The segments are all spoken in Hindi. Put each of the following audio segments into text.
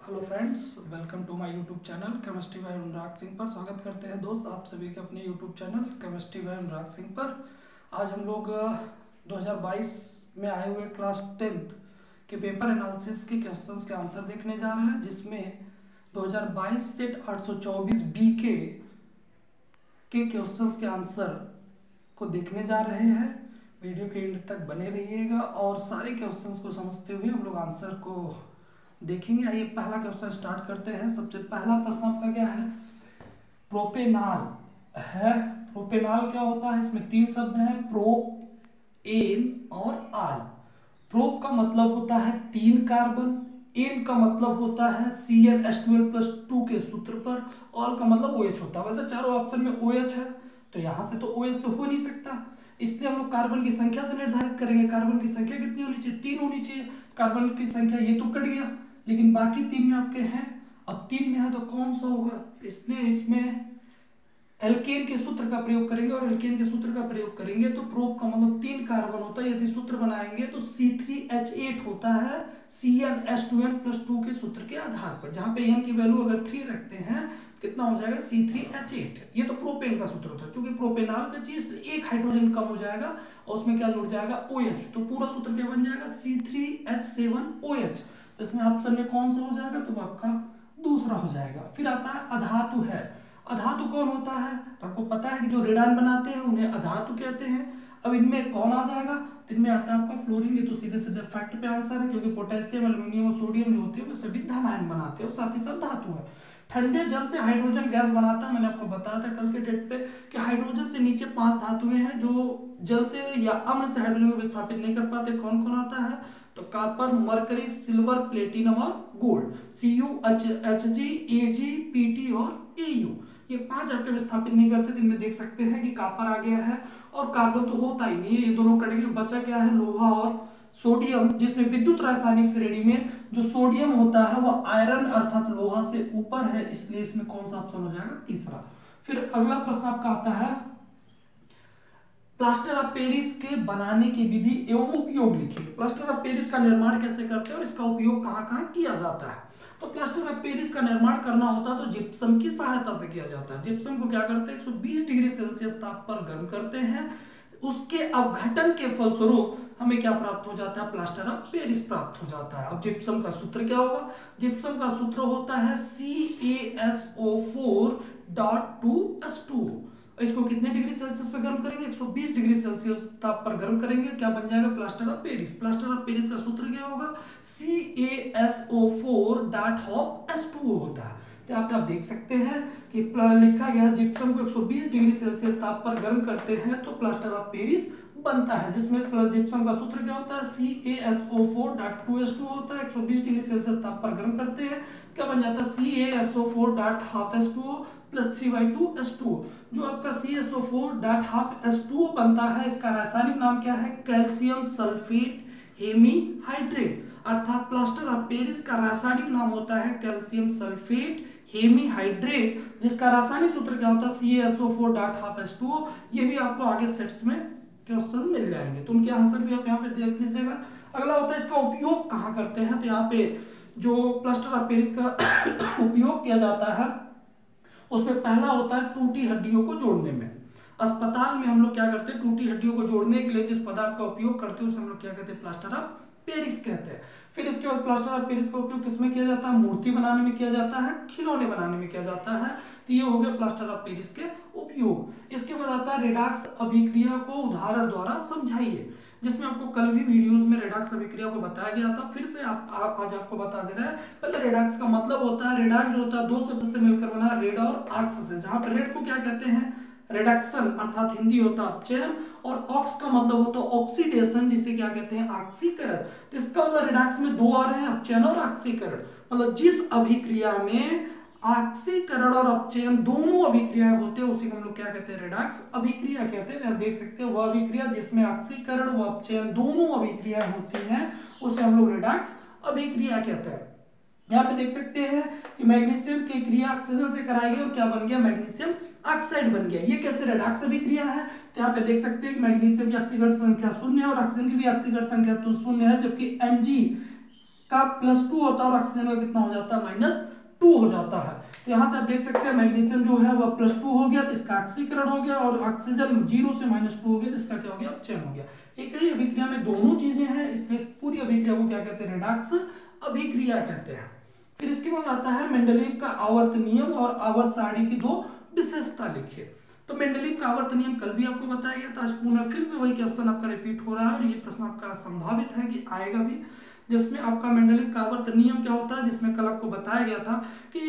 Hello friends, welcome to my YouTube channel chemistry by Anurag Singh पर। स्वागत करते हैं दोस्त आप सभी के अपने YouTube channel chemistry by Anurag Singh पर। आज हम लोग 2022 में आए हुए क्लास 10th के पेपर एनालिसिस के क्वेश्चंस के आंसर देखने जा रहे हैं, जिसमें 2022 सेट 824 बी के क्वेश्चंस के आंसर को देखने जा रहे हैं। वीडियो के एंड तक बने रहिएगा और सारे क्वेश्चंस को समझते हुए हम लोग आंसर को देखेंगे। आइए पहला क्वेश्चन स्टार्ट करते हैं। सबसे पहला प्रश्न आपका क्या है? प्रोपेनाल है। प्रोपेनाल क्या होता है? इसमें तीन शब्द हैं, प्रोप, एन और आल। प्रोप का मतलब होता है 3 कार्बन, एन का मतलब होता है CnH12+2 के सूत्र पर, ऑल का मतलब OH होता है। वैसे चारों ऑप्शन में OH है तो यहां से तो OH तो हो नहीं सकता, इसलिए हम लोग कार्बन की संख्या से निर्धारित करेंगे। कार्बन की संख्या कितनी होनी चाहिए? 3 होनी चाहिए। कार्बन की संख्या ये तो कट गया, लेकिन बाकी 3 में आपके हैं। अब 3 में है तो कौन सा होगा? इसलिए इसमें एल्केन के सूत्र का प्रयोग करेंगे, और एल्केन के सूत्र का प्रयोग करेंगे तो प्रोप का मतलब 3 कार्बन होता है। यदि सूत्र बनाएंगे तो C3H8 होता है CnH2n+2 के सूत्र के आधार पर, जहां पे n की वैल्यू अगर 3 रखते हैं कितना हो जाएगा? C3H8। ये तो प्रोपेन का सूत्र होता है। चूंकि प्रोपेनाल का चीज एक हाइड्रोजन कम हो जाएगा और उसमें क्या जुड़ जाएगा? OH। तो पूरा सूत्र क्या बन जाएगा? C3H7OH। तो इसमें ऑप्शन में कौन सा हो जाएगा? तो आपका दूसरा हो जाएगा। फिर आता है अधातु है। अधातु कौन होता है? तो आपको पता है कि जो रेडान बनाते हैं उन्हें अधातु कहते हैं। अब इनमें कौन आ जाएगा? तो इनमें आता है आपका फ्लोरीन। ये तो सीधे सीधे फैक्ट पे आंसर है, क्योंकि पोटेशियम, एल्यूमिनियम और सोडियम जो होते हैं वो सभी धन आयन बनाते हैं और साथ ही साथ धातु है। ठंडे जल से हाइड्रोजन गैस बनाता है। मैंने आपको बताया था कल के डेट पे कि हाइड्रोजन से नीचे 5 धातुएं हैं जो जल से या अम्ल से हाइड्रोजन को विस्थापित नहीं कर पाते। कौन कौन आता है? तो कॉपर, मरकरी, सिल्वर, प्लेटिनम और gold. Cu, Hg, Ag, Pt और Au, ये 5 आपके विस्थापित नहीं करते। तो इनमें देख सकते हैं कि कॉपर आ गया है, और कार्बन तो होता ही नहीं है, ये दोनों कट गए। बचा क्या है? लोहा और सोडियम, जिसमें विद्युत रासायनिक श्रेणी में जो सोडियम होता है वह आयरन अर्थात लोहा से ऊपर है, इसलिए इसमें कौन सा ऑप्शन हो जाएगा? तीसरा। फिर अगला प्रश्न आपका आता है, प्लास्टर ऑफ पेरिस के बनाने की विधि एवं उपयोग लिखिए। प्लास्टर ऑफ पेरिस का निर्माण कैसे करते हैं और इसका उपयोग कहां कहां किया जाता है? तो प्लास्टर ऑफ पेरिस का निर्माण करना होता है तो जिप्सम की सहायता से किया जाता है। जिप्सम को क्या करते हैं? 120 डिग्री सेल्सियस ताप पर गर्म करते हैं। उसके अपघटन के फलस्वरूप हमें क्या प्राप्त हो जाता है? प्लास्टर ऑफ पेरिस प्राप्त हो जाता है। अब जिप्सम का सूत्र क्या होगा? जिप्सम का सूत्र होता है CaSO4.2H2। इसको कितने डिग्री सेल्सियस पर गर्म करेंगे? 120 डिग्री सेल्सियस ताप पर गर्म करेंगे। क्या बन जाएगा? Plaster of Paris. Plaster of Paris का सूत्र क्या होगा? CaSO4.2H2O होता है। तो यहाँ पे आप देख सकते हैं कि लिखा गया जिप्सम को 120 डिग्री सेल्सियस ताप पर गर्म करते हैं तो प्लास्टर ऑफ पेरिस बनता है, जिसमें जिप्सम का सूत्र क्या होता है? CaSO4.2H2 होता है। 120 डिग्री सेल्सियस ताप पर गर्म करते हैं, क्या बन जाता है? CaSO4.12H2O plus 3/2H2O। जो आपका CaSO4.12H2O बनता है, इसका रासायनिक नाम क्या है? Calcium sulphate hemihydrate. अर्थात प्लास्टर ऑफ पेरिस का रासायनिक नाम होता है कैल्शियम सल्फेट हेमीहाइड्रेट, जिसका रासायनिक सूत्र क्या होता है? CaSO4.12H2O। ये भी आपको आगे सेट्स में क्वेश्चन मिल जाएंगे, तो उनके आंसर भी आप यहाँ पे देख लीजिएगा। अगला होता है इसका उपयोग कहाँ करते हैं? तो यहाँ पे जो प्लास्टर ऑफ पेरिस का उपयोग किया जाता है उसमें पहला होता है टूटी हड्डियों को जोड़ने में। अस्पताल में हम लोग क्या करते हैं? टूटी हड्डियों को जोड़ने के लिए जिस पदार्थ का उपयोग करते हैं उसे हम लोग क्या कहते हैं? प्लास्टर ऑफ पेरिस कहते हैं। फिर इसके बाद प्लास्टर ऑफ पेरिस का उपयोग किसमें किया जाता है? मूर्ति बनाने में किया जाता है, खिलौने बनाने में किया जाता है। तो ये हो गया प्लास्टर ऑफ पेरिस के उपयोग। इसके बाद आता है रेडॉक्स अभिक्रिया को उदाहरण द्वारा समझाइए, जिसमें आपको कल भी वीडियोस में रेडॉक्स अभिक्रिया को बताया गया था। फिर से आप आज आपको बता दे रहे हैं। पहले रेडॉक्स का मतलब होता है, रेडॉक्स जो होता है दो शब्द से मिलकर बना है, रेड और ऑक्स से, जहां पर रेड को क्या कहते हैं? रिडक्शन अर्थात हिंदी होता है अपचयन, और ऑक्स का मतलब होता है ऑक्सीडेशन, जिसे क्या कहते हैं? ऑक्सीकरण। तो इसका मतलब रिडक्स में दो आ रहे हैं, अपचयन और ऑक्सीकरण। मतलब जिस अभिक्रिया में ऑक्सीकरण और अपचयन दोनों अभिक्रियाएं होते हैं उसी को हम लोग क्या कहते हैं? रिडक्स अभिक्रिया कहते हैं। आप देख सकते हैं वह अभिक्रिया जिसमें ऑक्सीकरण व अपचयन दोनों अभिक्रियाएं होती हैं उसे हम लोग रिडक्स अभिक्रिया कहते हैं। यहाँ पे देख सकते हैं कि मैग्नीशियम की क्रिया ऑक्सीजन से कराई गई और क्या बन गया? मैग्नीशियम ऑक्साइड बन गया। ये कैसे? रेडॉक्स अभिक्रिया है। तो यहाँ पे देख सकते हैं कि मैग्नीशियम की ऑक्सीकरण संख्या 0 है और ऑक्सीजन की भी ऑक्सीकरण संख्या तो 0 है, जबकि Mg का +2 होता है और ऑक्सीजन का कितना हो जाता है -2 हो जाता है। तो यहाँ से आप देख सकते हैं मैग्नीशियम जो है वह +2 हो गया तो इसका ऑक्सीकरण हो गया, और ऑक्सीजन 0 से -2 हो गया तो इसका क्या हो गया, चयन हो गया। एक ही अभिक्रिया में दोनों चीजें हैं, इसलिए पूरी अभिक्रिया को क्या कहते हैं, रेडॉक्स अभिक्रिया कहते हैं। फिर इसके बाद आता है मेंडलीव का आवर्त नियम और आवर्त सारणी की 2 विशेषता लिखिए। तो मेंडलीव का आवर्त नियम कल भी आपको बताया गया था, आज पुनः फिर से वही क्वेश्चन आपका रिपीट हो रहा है और ये प्रश्न आपका संभावित है कि आएगा भी, जिसमें आपका मेंडलीव का आवर्त नियम क्या होता है, जिसमें कल आपको बताया गया था कि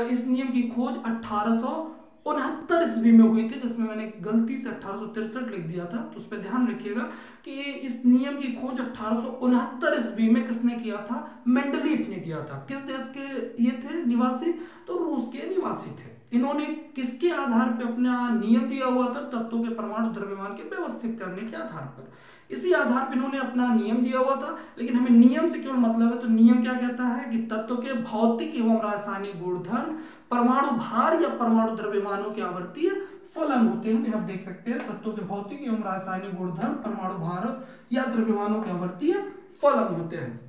इस नियम की खोज 1869 ईस्वी में हुई थी, जिसमें मैंने गलती से 1863 लिख दिया था, तो उस पर ध्यान रखिएगा कि इस नियम की खोज 1869 ईस्वी में किसने किया था, मेंडलीव ने किया था। किस देश के ये थे निवासी, तो रूस के निवासी थे। इन्होंने किसके आधार पर अपना नियम दिया हुआ था, तत्वों के परमाणु द्रव्यमान के व्यवस्थित करने के आधार पर, इसी आधार पर इन्होंने अपना नियम दिया हुआ था। लेकिन हमें नियम से केवल मतलब है, तो नियम क्या कहता है कि तत्व के भौतिक एवं रासायनिक गुणधर्म परमाणु भार या परमाणु द्रव्यमानों के आवर्तीय फलन होते हैं। आप देख सकते हैं तत्वों के भौतिक एवं रासायनिक गुणधर्म परमाणु भार या द्रव्यमानों के आवर्तीय फलन होते हैं।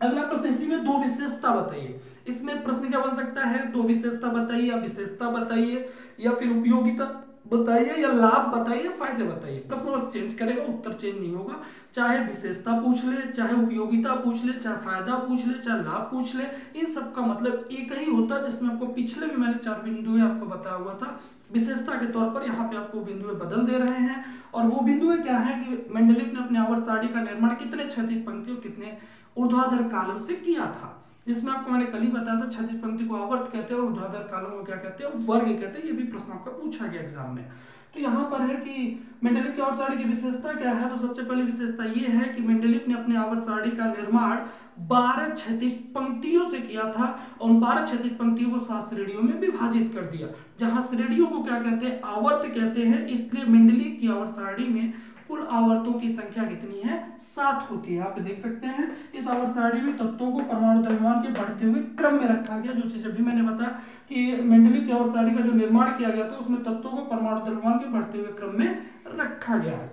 अगला प्रश्न, इसी में 2 विशेषता बताइए। इसमें प्रश्न क्या बन सकता है, 2 विशेषता बताइए या विशेषता बताइए या फिर उपयोगिता बताइए या लाभ बताइए, फायदे बताइए। प्रश्न बस चेंज करेगा, उत्तर चेंज नहीं होगा। चाहे विशेषता पूछ ले, चाहे उपयोगिता पूछ ले, चाहे फायदा पूछ ले, चाहे लाभ पूछ ले, इन सब का मतलब एक ही होता है, जिसमें आपको पिछले में मैंने 4 बिंदुएं आपको बताया हुआ था विशेषता के तौर पर। यहाँ पे आपको बिंदुएं बदल दे रहे हैं, और वो बिंदुएं क्या है कि मेंडलीव ने अपने आवर्त सारणी का निर्माण कितने क्षैतिज पंक्ति और कितने ऊर्ध्वाधर कॉलम से किया था, जिसमें आपको मैंने कल ही बताया था क्षैतिज पंक्ति को आवर्त कहते हैं और ऊर्ध्वाधर कॉलम को क्या कहते हैं, वर्ग कहते हैं। ये भी प्रश्न आपका पूछा गया एग्जाम में। तो यहाँ पर है कि मेंडलीव की आवर्त सारणी की विशेषता क्या है, तो सबसे पहली विशेषता ये है कि मेंडलीव ने अपने आवर्त सारणी का निर्माण 12 क्षैतिज पंक्तियों से किया था और उन 12 क्षैतिज पंक्तियों को 7 श्रेणियों में विभाजित कर दिया, जहां श्रेणियों को क्या कहते हैं, आवर्त कहते हैं। इसलिए मेंडलीव की आवर्त सारणी में कुल आवर्तों की संख्या कितनी है, 7 होती है। आप देख सकते हैं इस आवर्त सारणी में तत्वों को परमाणु द्रव्यमान के बढ़ते हुए क्रम में रखा गया, जो चीज अभी मैंने बताया कि मेंडलीव की आवर्त सारणी का जो निर्माण किया गया था उसमें तत्वों को परमाणु द्रव्यमान के बढ़ते हुए क्रम में रखा गया है।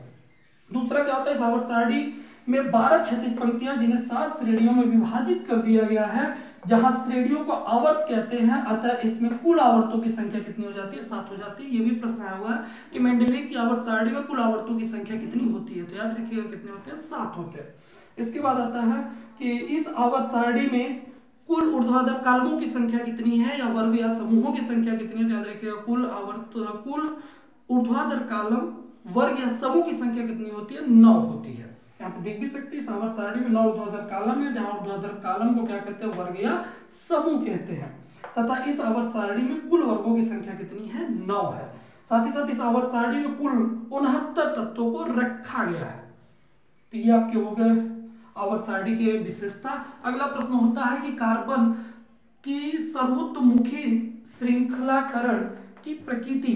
दूसरा क्या होता है, इस आवर्त सारणी में 12 क्षैतिज पंक्तियां जिन्हें 7 श्रेणियों में विभाजित कर दिया गया है, जहां श्रेणियों को आवर्त कहते हैं, अतः इसमें कुल आवर्तों की संख्या कितनी हो जाती है, 7 हो जाती है। ये भी प्रश्न आया हुआ है कि मेंडलीव की आवर्त सारणी में कुल आवर्तों की संख्या कितनी होती है, तो याद रखिएगा कितने होते हैं, 7 होते हैं। इसके बाद आता है कि इस आवर्त सारणी में कुल ऊर्ध्वाधर कॉलमों की संख्या कितनी है या वर्ग या समूहों की संख्या कितनी है, तो याद रखिएगा कुल ऊर्ध्वाधर कॉलम वर्ग या समूह की संख्या कितनी होती है, 9 होती है। यहाँ पे देख भी सकते हैं इस आवर्त सारणी में 9 ऊर्ध्वाधर कॉलम है, जहां ऊर्ध्वाधर कॉलम को क्या कहते हैं, वर्ग या समूह कहते हैं। तथा इस आवर्त सारणी में कुल वर्गों की संख्या कितनी है, 9 है। साथ ही साथ इस आवर्त सारणी में कुल 69 तत्वों को रखा गया है। तो ये आपके हो गए आवर्त सारणी के विशेषता। अगला प्रश्न होता है कि कार्बन की सर्वोत्मुखी श्रृंखलाकरण की प्रकृति,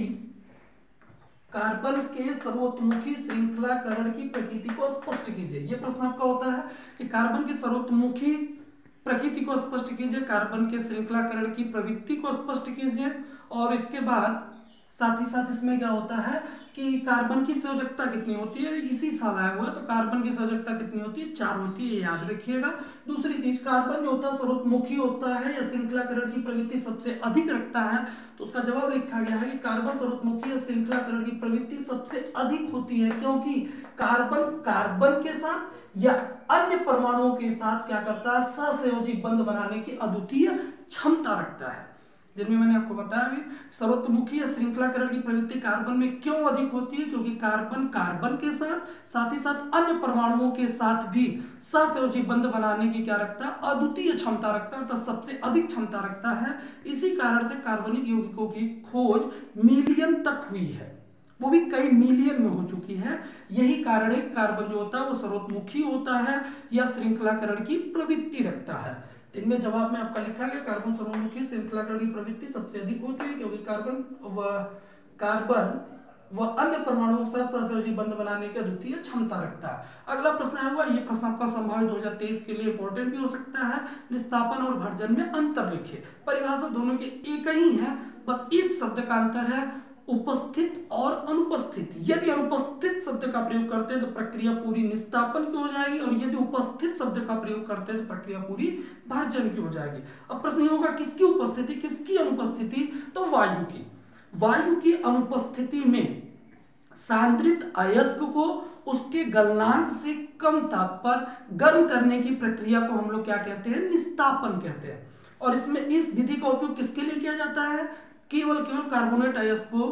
कार्बन के सर्वोत्मुखी श्रृंखलाकरण की प्रकृति को स्पष्ट कीजिए। यह प्रश्न आपका होता है कि कार्बन की सर्वोत्मुखी प्रकृति को स्पष्ट कीजिए, कार्बन के श्रृंखलाकरण की प्रवृत्ति को स्पष्ट कीजिए, और इसके बाद साथ ही साथ इसमें क्या होता है कि कार्बन की संयोजकता कितनी होती है, इसी साल आया हुआ है, तो कार्बन की संयोजकता कितनी होती है, 4 होती है, ये याद रखिएगा। दूसरी चीज, कार्बन जो होता है सर्वोत्मुखी होता है या श्रृंखलाकरण की प्रवृत्ति सबसे अधिक रखता है, तो उसका जवाब लिखा गया है कि कार्बन सर्वोत्मुखी या श्रृंखलाकरण की प्रवृत्ति सबसे अधिक होती है, क्योंकि कार्बन के साथ या अन्य परमाणुओं के साथ क्या करता है, सहसंयोजी बंध बनाने की अद्वितीय क्षमता रखता है। जिनमें मैंने आपको बताया भी सर्वोत्मुखी या श्रृंखलाकरण की प्रवृत्ति कार्बन में क्यों अधिक होती है, क्योंकि कार्बन के साथ ही साथ अन्य परमाणुओं के साथ भी सहसंयोजी बंध बनाने की क्या रखता है, अद्वितीय क्षमता रखता है, अर्थात सबसे अधिक क्षमता रखता है। इसी कारण से कार्बनिक यौगिकों की खोज मिलियन तक हुई है, वो भी कई मिलियन में हो चुकी है। यही कारण है कि कार्बन जो होता है वो सर्वोत्मुखी होता है या श्रृंखलाकरण की प्रवृत्ति रखता है। इनमें जवाब में आपका लिखा गया कार्बन सर्वोत्मुखी श्रृंखलाकरण की प्रवृत्ति सबसे अधिक होती है, क्योंकि कार्बन व अन्य परमाणुओं के साथ सहसंयोजी बंध बनाने की अद्वितीय क्षमता रखता है। अगला प्रश्न आया हुआ, ये प्रश्न आपका संभावित 2023 के लिए इंपॉर्टेंट भी हो सकता है। निस्तापन और भर्जन में अंतर लिखिए। परिभाषा दोनों के एक ही है, बस एक शब्द का अंतर है। उपस्थित और अनुपस्थित। यदि अनुपस्थित शब्द का प्रयोग करते हैं तो प्रक्रिया पूरी निस्तापन की हो जाएगी, और यदि उपस्थित शब्द का प्रयोग करते हैं तो प्रक्रिया पूरी भर्जन की हो जाएगी। अब प्रश्न ये होगा किसकी उपस्थिति, किसकी अनुपस्थिति, तो वायु की। वायु की अनुपस्थिति में सांद्रित अयस्क को उसके गलनांक से कम ताप पर गर्म करने की प्रक्रिया को हम लोग क्या कहते हैं, निस्तापन कहते हैं। और इसमें इस विधि का उपयोग किसके लिए किया जाता है, केवल कार्बोनेट अयस्कों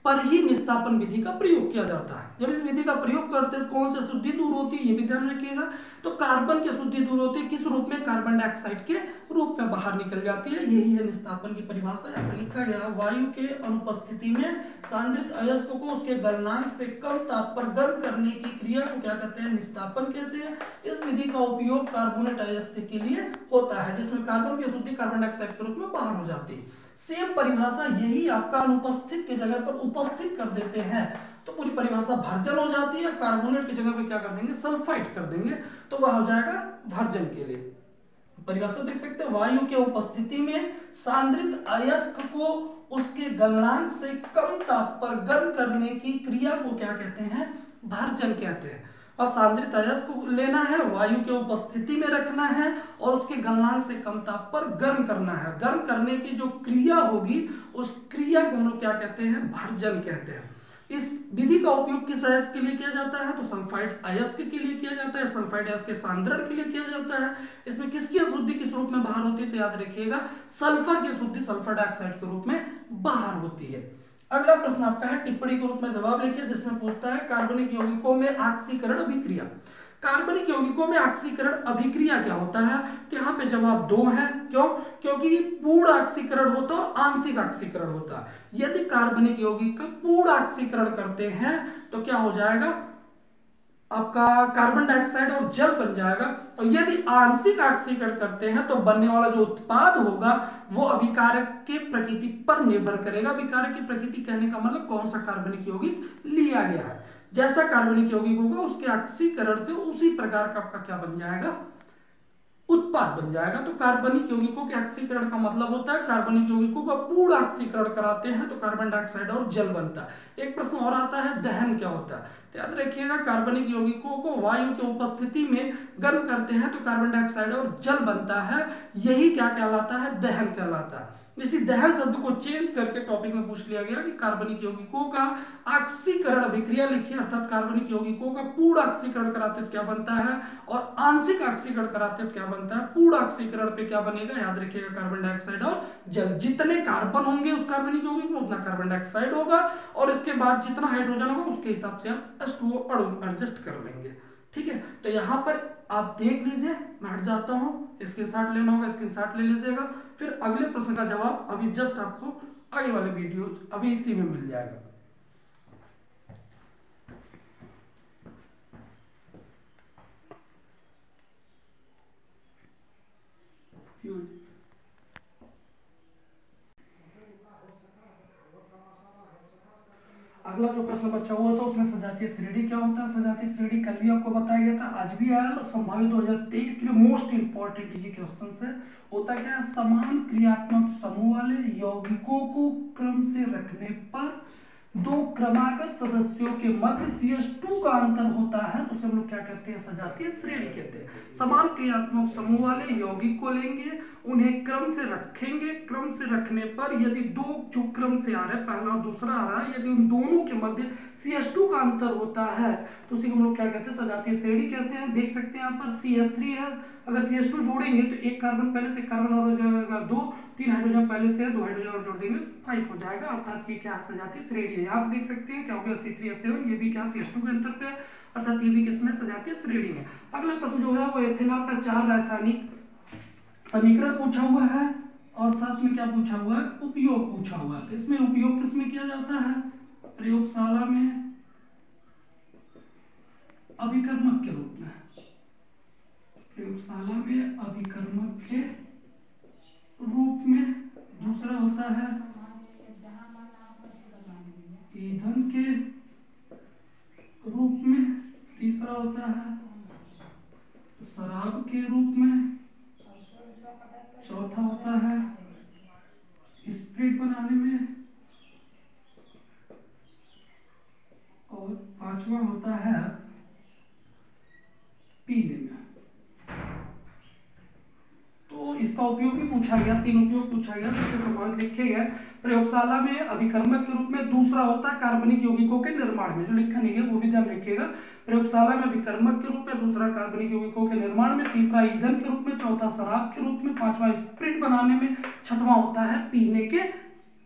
पर ही निस्तापन विधि का प्रयोग किया जाता है। जब इस विधि का प्रयोग करते हैं कौन सी अशुद्धि दूर होती है, ये भी ध्यान रखिएगा। तो कार्बन की अशुद्धि दूर होती है, किस रूप में, कार्बन डाइऑक्साइड के रूप में बाहर निकल जाती है। यही है निस्तापन की परिभाषा। यहाँ पर लिखा गया वायु के अनुपस्थिति में सांद्रित अयस्क को उसके गलनांक से कम ताप पर गर्म करने की क्रिया को क्या कहते हैं, निस्तापन कहते हैं। इस विधि का उपयोग कार्बोनेट अयस्क के लिए होता है, जिसमें कार्बन की अशुद्धि कार्बन डाइऑक्साइड के रूप में बाहर हो जाती है। सेम परिभाषा यही आपका अनुपस्थित के जगह पर उपस्थित कर देते हैं तो पूरी परिभाषा भर्जन हो जाती है। कार्बोनेट की जगह पे क्या कर देंगे, सल्फाइड कर देंगे, तो वह हो जाएगा भर्जन के लिए। परिभाषा देख सकते हैं, वायु के उपस्थिति में सांद्रित अयस्क को उसके गलनांक से कम ताप पर गर्म करने की क्रिया को क्या कहते हैं, भर्जन कहते हैं। और सांद्रित अयस्क को लेना है, वायु के उपस्थिति में रखना है और उसके गलनांक से कम ताप पर गर्म करना है। गर्म करने की जो क्रिया होगी उस क्रिया को हम लोग क्या कहते हैं, भर्जन कहते हैं। इस विधि का उपयोग किस अयस्क के लिए किया जाता है, तो सल्फाइड अयस्क के लिए किया जाता है। सल्फाइड अयस्क के सांद्रण के लिए किया जाता है। इसमें किसकी अशुद्धि किस रूप में बाहर होती है, तो याद रखिएगा सल्फर की अशुद्धि सल्फर डाइऑक्साइड के रूप में बाहर होती है। अगला प्रश्न आपका है टिप्पणी के रूप में जवाब लिखिए, जिसमें पूछता है कार्बनिक यौगिकों में ऑक्सीकरण अभिक्रिया। कार्बनिक यौगिकों में ऑक्सीकरण अभिक्रिया क्या होता है, तो यहाँ पे जवाब 2 है। क्यों, क्योंकि पूर्ण ऑक्सीकरण होता है और आंशिक ऑक्सीकरण होता है। यदि कार्बनिक यौगिक का पूर्ण ऑक्सीकरण करते हैं तो क्या हो जाएगा, आपका कार्बन डाइऑक्साइड और जल बन जाएगा। और यदि आंशिक ऑक्सीकरण करते हैं तो बनने वाला जो उत्पाद होगा वो अभिकारक के प्रकृति पर निर्भर करेगा। अभिकारक की प्रकृति कहने का मतलब कौन सा कार्बनिक यौगिक लिया गया है। जैसा कार्बनिक यौगिक होगा उसके ऑक्सीकरण से उसी प्रकार का आपका क्या बन जाएगा, उत्पाद बन जाएगा। तो कार्बनिक यौगिकों के ऑक्सीकरण का मतलब होता है कार्बनिक यौगिकों का पूर्ण ऑक्सीकरण कराते हैं तो कार्बन डाइऑक्साइड और जल बनता है। एक प्रश्न और आता है दहन क्या होता है, तो याद रखिएगा कार्बनिक यौगिकों को वायु की उपस्थिति में गर्म करते हैं तो कार्बन डाइऑक्साइड और जल बनता है। यही क्या कहलाता है, दहन कहलाता है। इसी दहन शब्द को चेंज करके टॉपिक में पूछ लिया गया कि कार्बनिक यौगिकों का ऑक्सीकरण अभिक्रिया लिखिए, अर्थात कार्बनिक यौगिकों का पूर्ण ऑक्सीकरण कराते तो क्या बनता है और आंशिक ऑक्सीकरण कराते तो क्या बनता है। पूर्ण ऑक्सीकरण पे क्या बनेगा, याद रखिएगा कार्बन डाइऑक्साइड और जल। जितने कार्बन होंगे उस कार्बनिक यौगिक में उतना कार्बन डाइऑक्साइड होगा और इसके बाद जितना हाइड्रोजन होगा उसके हिसाब से आप H2O अणु एडजस्ट कर लेंगे। ठीक है, तो यहाँ पर आप देख लीजिए, मैं हट जाता हूँ, स्क्रीनशॉट लेना होगा स्क्रीनशॉट ले लीजिएगा। फिर अगले प्रश्न का जवाब अभी जस्ट आपको आगे वाले वीडियो अभी इसी में मिल जाएगा। अगला जो प्रश्न बचा हुआ था उसमें सजातीय श्रेणी क्या होता है। सजातीय श्रेणी कल भी आपको बताया गया था, आज भी आया और संभावित 2023 के लिए मोस्ट इंपॉर्टेंट ये क्वेश्चन है। होता क्या है, समान क्रियात्मक समूह वाले यौगिकों को क्रम से रखने पर दो क्रमागत सदस्यों के मध्य CH2 का अंतर होता है तो उसे हम लोग क्या कहते हैं, सजातीय श्रेणी कहते हैं। समान क्रियात्मक समूह वाले यौगिक को लेंगे, उन्हें क्रम से रखेंगे, क्रम से रखने पर यदि दो जो क्रम से आ रहे हैं, पहला और दूसरा आ रहा है, यदि उन दोनों के मध्य CH2 का अंतर होता है तो उसी को हम लोग क्या कहते हैं, सजातीय श्रेणी कहते हैं। देख सकते हैं यहाँ पर CH3 है, अगर CH2 जोड़ेंगे तो एक कार्बन पहले से, कार्बन और हो जाएगा 2, 3 हाइड्रोजन पहले से है, 2 हाइड्रोजन और जोड़ देंगे 5 हो जाएगा, अर्थात ये क्या सजातीय श्रेणी है। आप देख सकते हैं क्या हो गया, C3H7, ये भी क्या CH2 के अंतर पे, अर्थात ये भी किसमें, सजातीय श्रेणी में। अगला प्रश्न जो है वो एथेनॉल का 4 रासायनिक समीकरण पूछा हुआ है और साथ में क्या पूछा हुआ है, उपयोग पूछा हुआ है। तो इसमें उपयोग किसमें किया जाता है, प्रयोगशाला में अभिकर्मक के रूप में, प्रयोगशाला में अभिकर्मक के रूप में। दूसरा होता है ईंधन के रूप में। तीसरा होता है शराब के रूप में। चौथा होता है स्प्रिट बनाने में। तो इसका उपयोग भी पूछा गया, 3 उपयोग पूछा गया, तो संभावित लिखे गए। प्रयोगशाला में अभिकर्मक के रूप में दूसरा होता है कार्बनिक यौगिकों के निर्माण में, जो लिखा नहीं है वो भी ध्यान रखिएगा। प्रयोगशाला में अभिकर्मक के रूप में, दूसरा कार्बनिक यौगिकों के निर्माण में, तीसरा ईंधन के रूप में, चौथा शराब के रूप में, पांचवा स्प्रिट बनाने में, छठवां होता है पीने के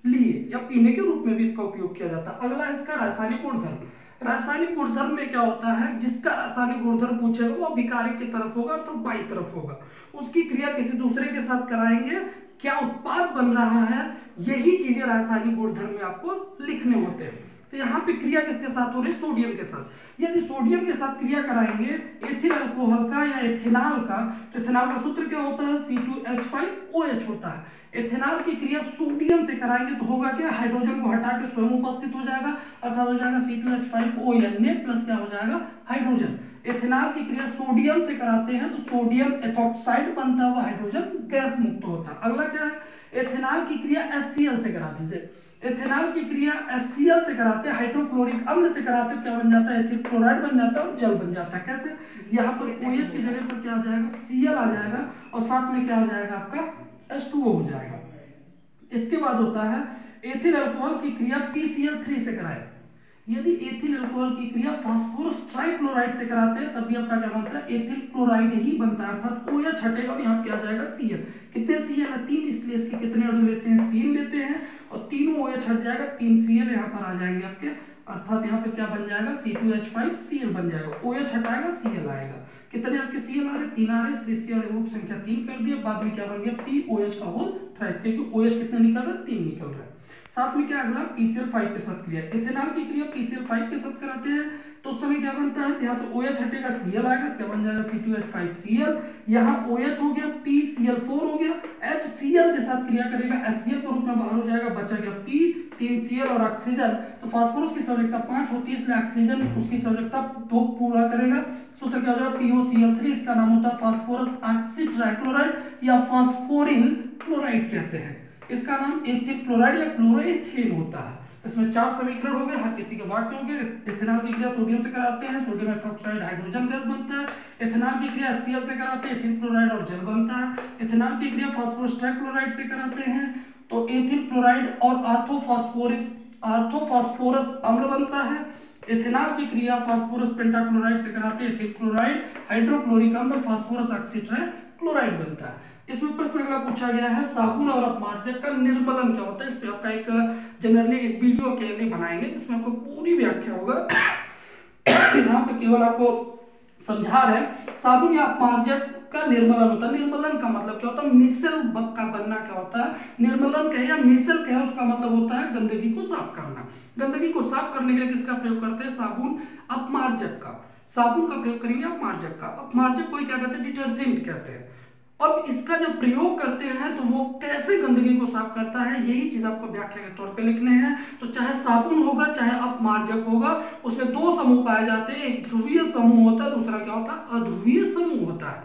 लिए या पीने के रूप में भी इसका उपयोग किया जाता है। अगला है इसका रासायनिक गुणधर्म। रासायनिक गुणधर्म में क्या होता है, जिसका रासायनिक गुणधर्म पूछेगा वो अभिकारक की तरफ होगा अर्थात तो बाई तरफ होगा, उसकी क्रिया किसी दूसरे के साथ कराएंगे, क्या उत्पाद बन रहा है, यही चीजें रासायनिक गुणधर्म में आपको लिखने होते हैं। तो यहाँ पे क्रिया किसके साथ हो रही है, सोडियम के साथ। यदि सोडियम के साथ क्रिया कराएंगे एथिल अल्कोहल का या एथेनॉल का, तो एथेनॉल का सूत्र क्या होता है, C2H5OH होता है। एथेनॉल की क्रिया सोडियम से कराएंगे तो होगा क्या, हाइड्रोजन को हटा के स्वयं उपस्थित हो जाएगा, अर्थात हो जाएगा C2H5ON प्लस क्या हो जाएगा, हाइड्रोजन। एथेनॉल की क्रिया सोडियम से कराते हैं तो सोडियम एथॉक्साइड बनता है, हाइड्रोजन गैस मुक्त होता है। अगला क्या है, एथेनॉल की क्रिया HCl से करा दीजिए। एथेनॉल की क्रिया HCl से कराते हैं, हाइड्रोक्लोरिक अम्ल से कराते हैं, क्या बन जाता है, एथिल क्लोराइड बन जाता है और जल बन जाता है। कैसे, यहाँ पर OH की जगह पर क्या आ जाएगा, Cl आ जाएगा और साथ में क्या आ जाएगा आपका H2O हो जाएगा। इसके बाद होता है एथिल अल्कोहल की क्रिया PCl3 से कराए। यदि एथिल अल्कोहल की क्रिया फास्फोरस ट्राइक्लोराइड से कराते हैं तब भी आपका क्या बनता है, एथिल क्लोराइड ही बनता है, अर्थात OH हटेगा और यहाँ क्या आ जाएगा Cl। कितने Cl है, 3, इसलिए इसके कितने अणु लेते हैं, 3 लेते हैं और तीनों OH हट जाएगा, 3 Cl यहाँ पर आ जाएंगे आपके, अर्थात यहाँ पे क्या बन जाएगा, C2H5Cl बन जाएगा। OH हटाएगा Cl आएगा, कितने आपके Cl आ रहे, 3 आ रहे, इसलिए इसकी अणु संख्या 3 कर दिया। बाद में क्या बन गया, POH का होल थ्राइस, क्योंकि OH कितने निकल रहे, 3 निकल रहे हैं। साथ में क्या अगला PCl5 के साथ क्रिया, एथेनॉल की क्रिया PCl5 के साथ कराते हैं तो उस समय क्या बनता है, यहाँ से OH हटेगा Cl आएगा, क्या बन जाएगा C2H5Cl, यहाँ OH हो गया, PCl4 हो गया, HCl के साथ क्रिया करेगा, HCl के रूप में बाहर हो जाएगा, बचा गया P, 3 Cl और ऑक्सीजन। तो फास्फोरस की संयोजकता 5 होती है, इसलिए ऑक्सीजन उसकी संयोजकता 2 पूरा करेगा, सूत्र क्या हो जाएगा, POCl3। इसका नाम होता है फास्फोरस ऑक्सी ट्राइक्लोराइड या फास्फोरिल क्लोराइड कहते हैं। इसका नाम एथिल क्लोराइड या क्लोरोएथेन होता है। इसमें 4 समीकरण हो गए, हर किसी के वाक्य हो गए। एथेनॉल की क्रिया सोडियम से कराते हैं, सोडियम एथॉक्साइड हाइड्रोजन गैस बनता है। एथेनॉल की क्रिया HCl से कराते हैं, एथिल क्लोराइड और जल बनता है। एथेनॉल की क्रिया फास्फोरस ट्राइक्लोराइड से कराते हैं तो एथिल क्लोराइड और आर्थोफास्फोरस अम्ल बनता है। एथेनॉल की क्रिया फास्फोरस पेंटाक्लोराइड से कराते हैं, एथिल क्लोराइड, हाइड्रोक्लोरिक अम्ल, फास्फोरस ऑक्सी ट्राइक्लोराइड बनता है। इसमें प्रश्न अगला पूछा गया है, साबुन और अपमार्जक का निर्मलन क्या होता है। इस पे आपका एक जनरली एक वीडियो के लिए बनाएंगे जिसमें आपको पूरी व्याख्या होगा। यहाँ पे केवल आपको समझा रहे हैं, साबुन या अपमार्जक का निर्मलन होता है। निर्मलन का मतलब क्या होता है, मिसल का बनना क्या होता है, निर्मलन कहे या मिसल कहे उसका मतलब होता है गंदगी को साफ करना। गंदगी को साफ करने के लिए किसका प्रयोग करते हैं, साबुन, अपमार्जक का। साबुन का प्रयोग करेंगे, अपमार्जक का। अपमार्जक को क्या कहते हैं, डिटर्जेंट कहते हैं। अब इसका जब प्रयोग करते हैं तो वो कैसे गंदगी को साफ करता है, यही चीज आपको व्याख्या के तौर पे लिखने हैं। तो चाहे साबुन होगा चाहे अपमार्जक होगा, उसमें 2 समूह पाए जाते हैं, एक ध्रुवीय समूह होता है, दूसरा क्या होता है, अध्रुवीय समूह होता है।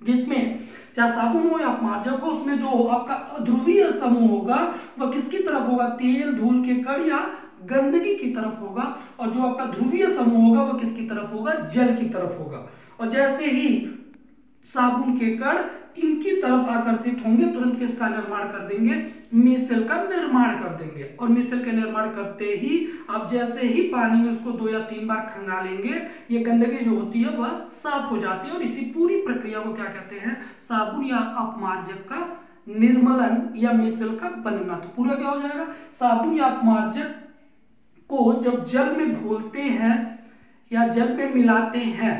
जिसमें चाहे साबुन हो या अपमार्जक हो, उसमें जो आपका अध्रुवीय समूह होगा वह किसकी तरफ होगा, तेल, धूल के कण या गंदगी की तरफ होगा, और जो आपका ध्रुवीय समूह होगा वह किसकी तरफ होगा, जल की तरफ होगा। और जैसे ही साबुन के कण इनकी तरफ आकर्षित होंगे, तुरंत किसका निर्माण कर देंगे, मिसल का निर्माण कर देंगे। और मिसल का निर्माण करते ही आप जैसे ही पानी में उसको 2 या 3 बार खंगालेंगे, ये गंदगी जो होती है वह साफ हो जाती है। और इसी पूरी प्रक्रिया को क्या कहते हैं, साबुन या अपमार्जक का निर्मलन या मिसल का बनना। तो पूरा क्या हो जाएगा, साबुन या अपमार्जक को जब जल में घोलते हैं या जल में मिलाते हैं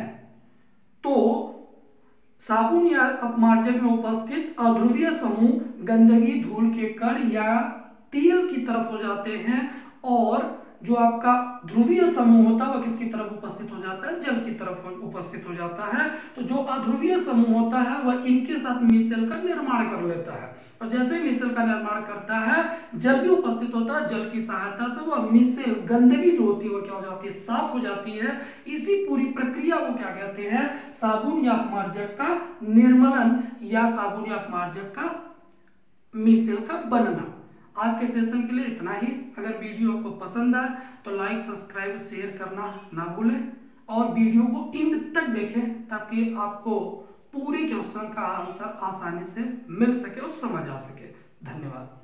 तो साबुन या अपमार्जक में उपस्थित अध्रुवीय समूह गंदगी, धूल के कण या तेल की तरफ हो जाते हैं, और जो आपका ध्रुवीय समूह होता है वह किसकी तरफ उपस्थित हो जाता है, जल की तरफ उपस्थित हो जाता है। तो जो अध्रुवीय समूह होता है वह इनके साथ मिसल का निर्माण कर लेता है, और जैसे मिसल का निर्माण करता है जल भी उपस्थित होता है, जल की सहायता से वह मिसल गंदगी जो होती है वह क्या हो जाती है, साफ हो जाती है। इसी पूरी प्रक्रिया को क्या कहते हैं, साबुन या अपमार्जक का निर्मलन या साबुन या अपमार्जक का मिसल का बनना। आज के सेशन के लिए इतना ही। अगर वीडियो आपको पसंद आए तो लाइक, सब्सक्राइब, शेयर करना ना भूलें, और वीडियो को एंड तक देखें ताकि आपको पूरी क्वेश्चन का आंसर आसानी से मिल सके और समझ आ सके। धन्यवाद।